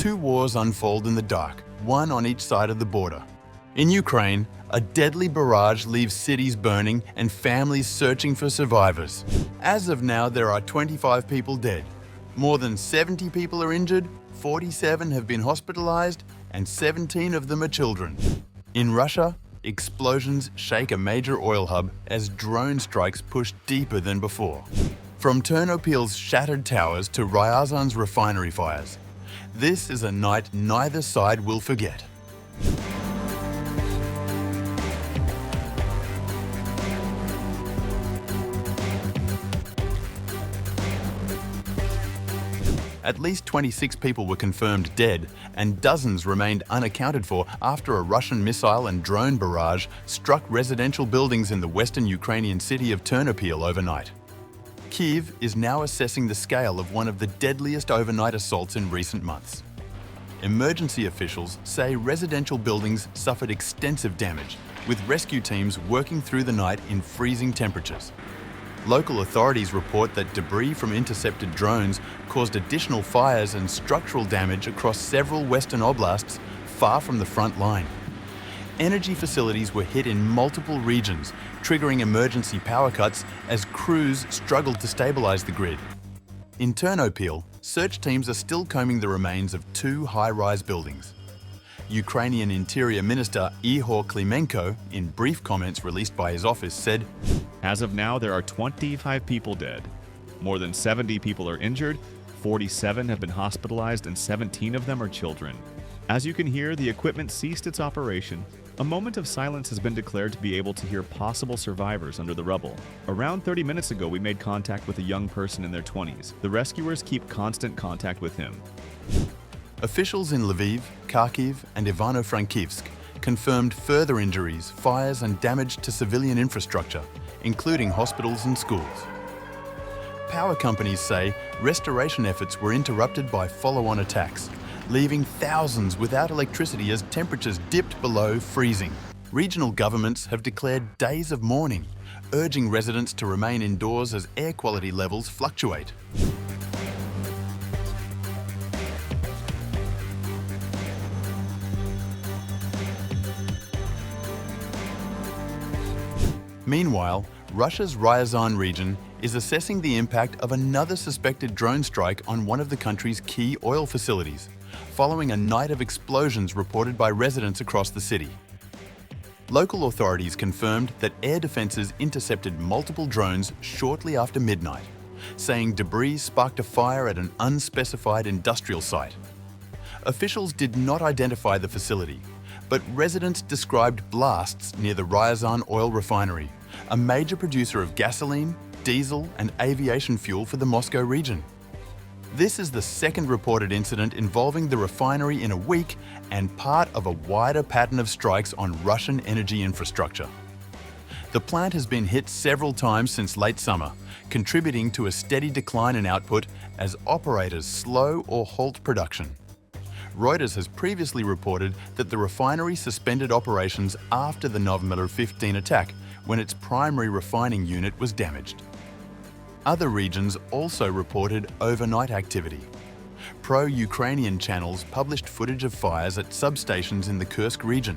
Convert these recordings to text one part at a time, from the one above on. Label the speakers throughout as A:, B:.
A: Two wars unfold in the dark, one on each side of the border. In Ukraine, a deadly barrage leaves cities burning and families searching for survivors. As of now, there are 25 people dead. More than 70 people are injured, 47 have been hospitalized, and 17 of them are children. In Russia, explosions shake a major oil hub as drone strikes push deeper than before. From Ternopil's shattered towers to Ryazan's refinery fires, this is a night neither side will forget. At least 26 people were confirmed dead, and dozens remained unaccounted for after a Russian missile and drone barrage struck residential buildings in the western Ukrainian city of Ternopil overnight. Kyiv is now assessing the scale of one of the deadliest overnight assaults in recent months. Emergency officials say residential buildings suffered extensive damage, with rescue teams working through the night in freezing temperatures. Local authorities report that debris from intercepted drones caused additional fires and structural damage across several western oblasts far from the front line. Energy facilities were hit in multiple regions, triggering emergency power cuts as crews struggled to stabilize the grid. In Ternopil, search teams are still combing the remains of two high-rise buildings. Ukrainian Interior Minister Ihor Klimenko, in brief comments released by his office, said,
B: "As of now, there are 25 people dead. More than 70 people are injured, 47 have been hospitalized, and 17 of them are children. As you can hear, the equipment ceased its operation. A moment of silence has been declared to be able to hear possible survivors under the rubble. Around 30 minutes ago, we made contact with a young person in their 20s. The rescuers keep constant contact with him."
A: Officials in Lviv, Kharkiv, and Ivano-Frankivsk confirmed further injuries, fires, and damage to civilian infrastructure, including hospitals and schools. Power companies say restoration efforts were interrupted by follow-on attacks, leaving thousands without electricity as temperatures dipped below freezing. Regional governments have declared days of mourning, urging residents to remain indoors as air quality levels fluctuate. Meanwhile, Russia's Ryazan region is assessing the impact of another suspected drone strike on one of the country's key oil facilities, following a night of explosions reported by residents across the city. Local authorities confirmed that air defenses intercepted multiple drones shortly after midnight, saying debris sparked a fire at an unspecified industrial site. Officials did not identify the facility, but residents described blasts near the Ryazan oil refinery, a major producer of gasoline, diesel, and aviation fuel for the Moscow region. This is the second reported incident involving the refinery in a week and part of a wider pattern of strikes on Russian energy infrastructure. The plant has been hit several times since late summer, contributing to a steady decline in output as operators slow or halt production. Reuters has previously reported that the refinery suspended operations after the November 15 attack, when its primary refining unit was damaged. Other regions also reported overnight activity. Pro-Ukrainian channels published footage of fires at substations in the Kursk region,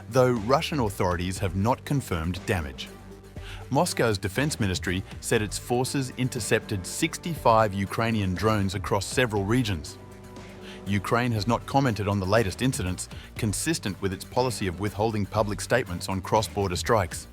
A: though Russian authorities have not confirmed damage. Moscow's defense ministry said its forces intercepted 65 Ukrainian drones across several regions. Ukraine has not commented on the latest incidents, consistent with its policy of withholding public statements on cross-border strikes.